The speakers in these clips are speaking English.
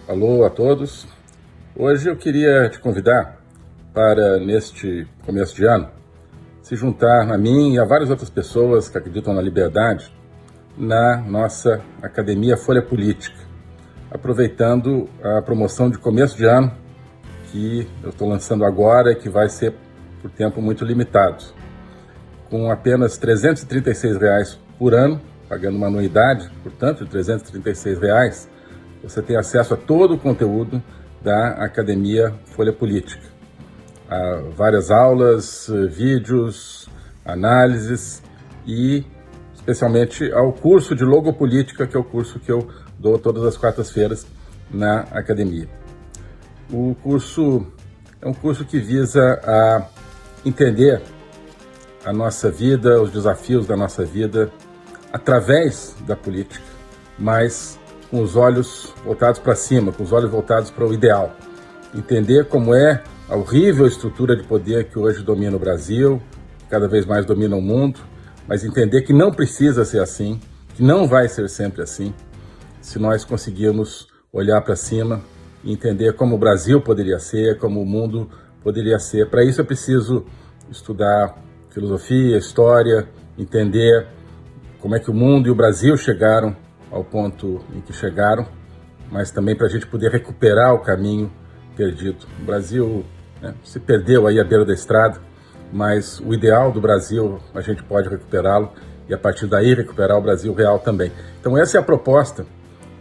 Alô a todos. Hoje eu queria te convidar para, neste começo de ano, se juntar a mim e a várias outras pessoas que acreditam na liberdade na nossa Academia Folha Política, aproveitando a promoção de começo de ano que eu estou lançando agora e que vai ser por tempo muito limitado. Com apenas R$ 336 por ano, pagando uma anuidade, portanto, de R$ 336, você tem acesso a todo o conteúdo da Academia Folha Política. Há várias aulas, vídeos, análises e especialmente ao Curso de Logopolítica, que é o curso que eu dou todas as quartas-feiras na Academia. O curso é um curso que visa a entender a nossa vida, os desafios da nossa vida através da política, mas com os olhos voltados para cima, com os olhos voltados para o ideal. Entender como é a horrível estrutura de poder que hoje domina o Brasil, cada vez mais domina o mundo, mas entender que não precisa ser assim, que não vai ser sempre assim, se nós conseguirmos olhar para cima e entender como o Brasil poderia ser, como o mundo poderia ser. Para isso é preciso estudar filosofia, história, entender como é que o mundo e o Brasil chegaram ao ponto em que chegaram, mas também para a gente poder recuperar o caminho perdido. O Brasil se perdeu aí à beira da estrada, mas o ideal do Brasil a gente pode recuperá-lo e a partir daí recuperar o Brasil real também. Então essa é a proposta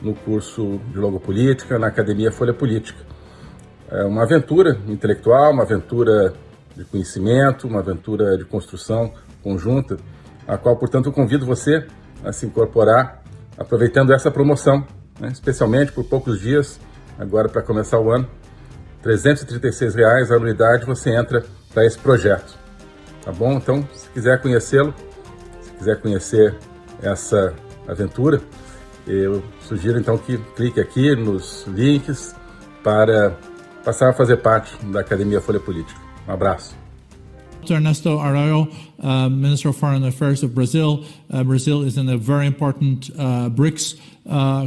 no curso de Logopolítica, na Academia Folha Política. É uma aventura intelectual, uma aventura de conhecimento, uma aventura de construção conjunta, a qual, portanto, eu convido você a se incorporar aproveitando essa promoção, especialmente por poucos dias, agora para começar o ano. R$ 336 a anuidade, você entra para esse projeto, tá bom? Então, se quiser conhecê-lo, se quiser conhecer essa aventura, eu sugiro então que clique aqui nos links para passar a fazer parte da Academia Folha Política. Um abraço. Ernesto Araujo, Minister of Foreign Affairs of Brazil. Brazil is in a very important BRICS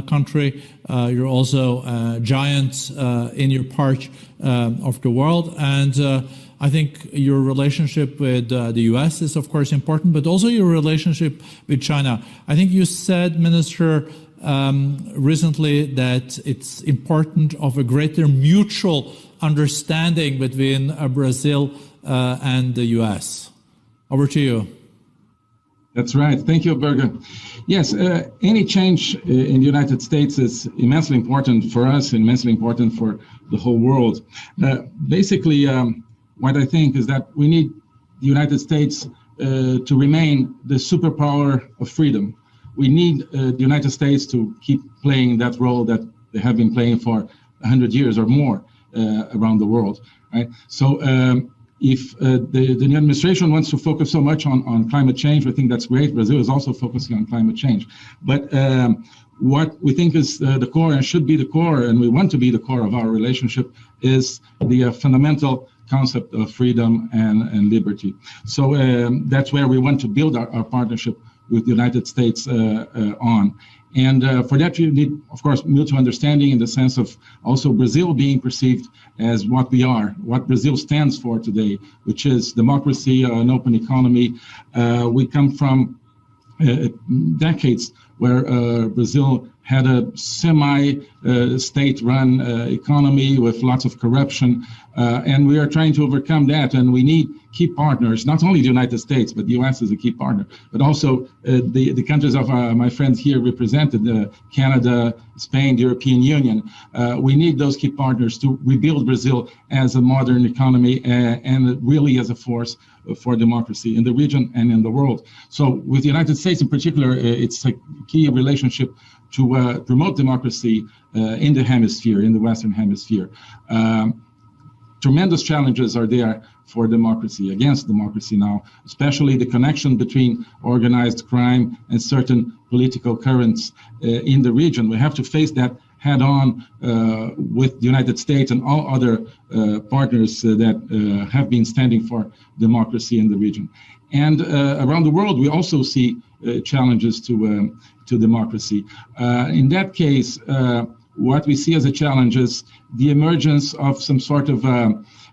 country. You're also a giant in your part of the world. And I think your relationship with the US is, of course, important, but also your relationship with China. I think you said, Minister, recently that it's important of a greater mutual understanding between Brazil and the U.S. Over to you. That's right. Thank you, Berger. Yes, any change in the United States is immensely important for us, immensely important for the whole world. Basically, what I think is that we need the United States to remain the superpower of freedom. We need the United States to keep playing that role that they have been playing for 100 years or more around the world. Right? So if the new administration wants to focus so much on climate change, we think that's great. Brazil is also focusing on climate change. But what we think is the core and should be the core, and we want to be the core of our relationship, is the fundamental concept of freedom and liberty. So that's where we want to build our partnership with the United States on. And for that, you need, of course, mutual understanding in the sense of also Brazil being perceived as what we are, what Brazil stands for today, which is democracy, an open economy. We come from decades where Brazil had a semi-state-run economy with lots of corruption, and we are trying to overcome that, and we need key partners, not only the United States, but the U.S. is a key partner, but also the countries of my friends here represented, Canada, Spain, the European Union. We need those key partners to rebuild Brazil as a modern economy and really as a force for democracy in the region and in the world. So with the United States in particular, it's a key relationship to promote democracy in the hemisphere, in the Western hemisphere. Tremendous challenges are there for democracy, against democracy now, especially the connection between organized crime and certain political currents in the region. We have to face that head on with the United States and all other partners that have been standing for democracy in the region. And around the world, we also see challenges to democracy. In that case, what we see as a challenge is the emergence of some sort of,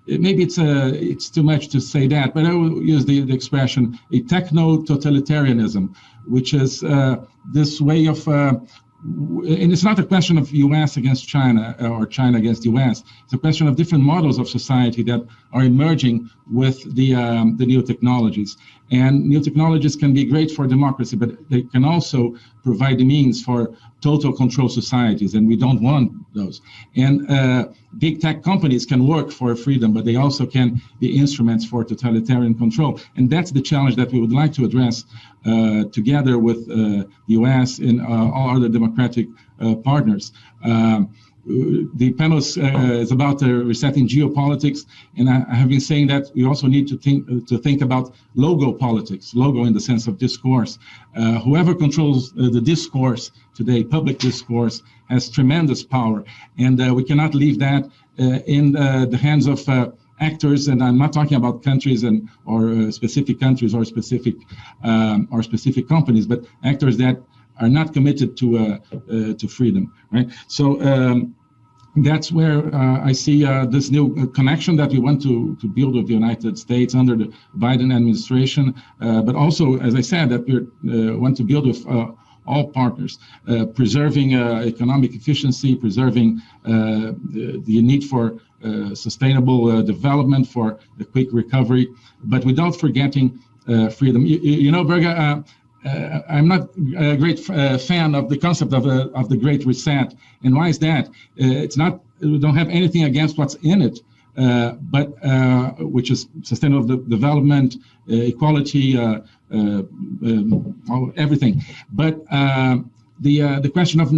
maybe it's too much to say that, but I will use the expression, a techno-totalitarianism, which is this way of, and it's not a question of U.S. against China or China against U.S. It's a question of different models of society that are emerging with the new technologies. And new technologies can be great for democracy, but they can also provide the means for total control societies, and we don't want those. And big tech companies can work for freedom, but they also can be instruments for totalitarian control. And that's the challenge that we would like to address together with the U.S. and all other democratic partners. The panel is about resetting geopolitics, and I have been saying that we also need to think about logo politics, logo in the sense of discourse. Whoever controls the discourse today, public discourse, has tremendous power, and we cannot leave that in the hands of actors, and I'm not talking about countries or specific countries or specific companies, but actors that are not committed to freedom, right? So that's where I see this new connection that we want to build with the United States under the Biden administration, but also, as I said, that we want to build with all partners, preserving economic efficiency, preserving the need for sustainable development, for a quick recovery, but without forgetting freedom. You know, Berger, I'm not a great fan of the concept of the Great Reset. And why is that? It's not, we don't have anything against what's in it, but which is sustainable development, equality, everything. But the question of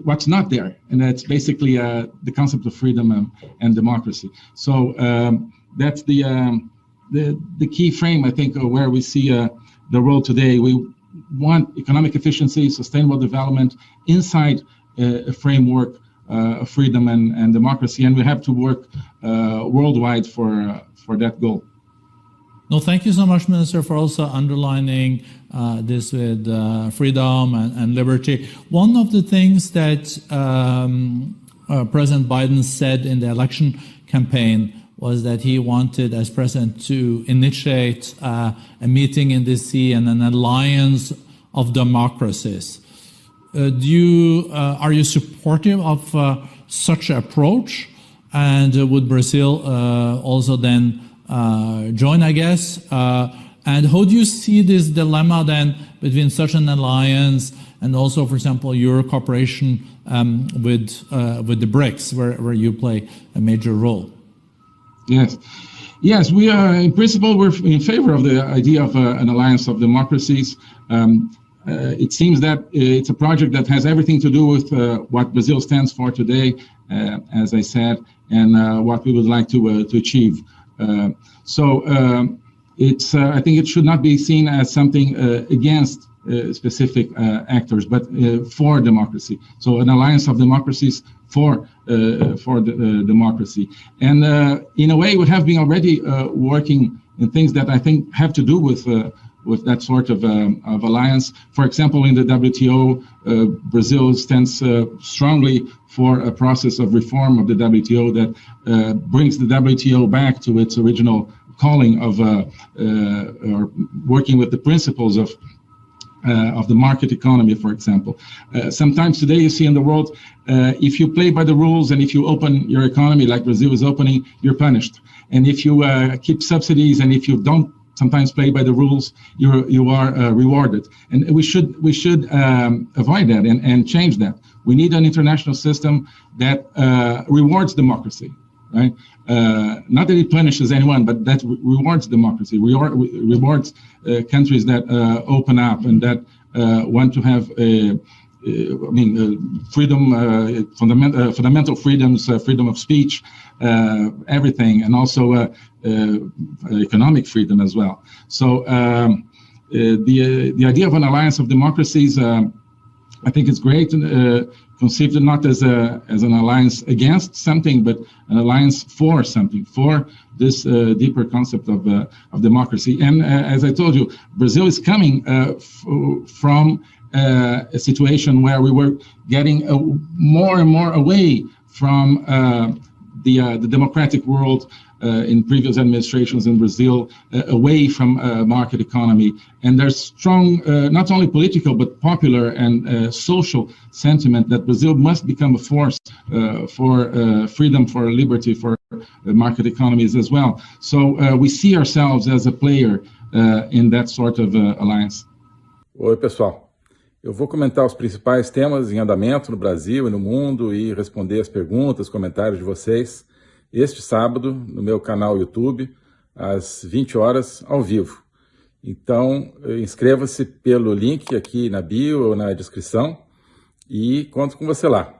what's not there, and that's basically the concept of freedom and democracy. So that's the key frame, I think, where we see the role today. We want economic efficiency, sustainable development inside a framework of freedom and democracy, and we have to work worldwide for that goal. No, thank you so much, Minister, for also underlining this with freedom and liberty. One of the things that President Biden said in the election campaign was that he wanted, as president, to initiate a meeting in D.C. and an alliance of democracies. Are you supportive of such an approach? And would Brazil also then join, I guess? And how do you see this dilemma then between such an alliance and also, for example, your cooperation with the BRICS, where you play a major role? Yes, we are, in principle, we're in favor of the idea of an alliance of democracies. It seems that it's a project that has everything to do with what Brazil stands for today, as I said, and what we would like to achieve. It's I think it should not be seen as something against specific actors, but for democracy. So an alliance of democracies for the democracy. And in a way, we have been already working in things that I think have to do with that sort of alliance. For example, in the WTO, Brazil stands strongly for a process of reform of the WTO that brings the WTO back to its original calling of or working with the principles of the market economy, for example. Sometimes today you see in the world, if you play by the rules and if you open your economy like Brazil is opening, you're punished. And if you keep subsidies and if you don't sometimes play by the rules, you are rewarded. And we should avoid that and change that. We need an international system that rewards democracy, right? Not that it punishes anyone, but that rewards democracy, rewards countries that open up and that want to have freedom, fundamental freedoms, freedom of speech, everything, and also economic freedom as well. So the idea of an alliance of democracies, I think it's great, conceived not as an alliance against something, but an alliance for something, for this deeper concept of democracy. And as I told you, Brazil is coming from a situation where we were getting more and more away from the democratic world in previous administrations in Brazil, away from market economy. And there's strong, not only political, but popular and social sentiment that Brazil must become a force for freedom, for liberty, for market economies as well. So we see ourselves as a player in that sort of alliance. Oi, pessoal. Eu vou comentar os principais temas em andamento no Brasil e no mundo e responder as perguntas, comentários de vocês este sábado no meu canal YouTube, às 20 horas, ao vivo. Então, inscreva-se pelo link aqui na bio ou na descrição e conto com você lá.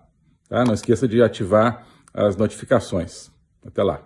Tá? Não esqueça de ativar as notificações. Até lá.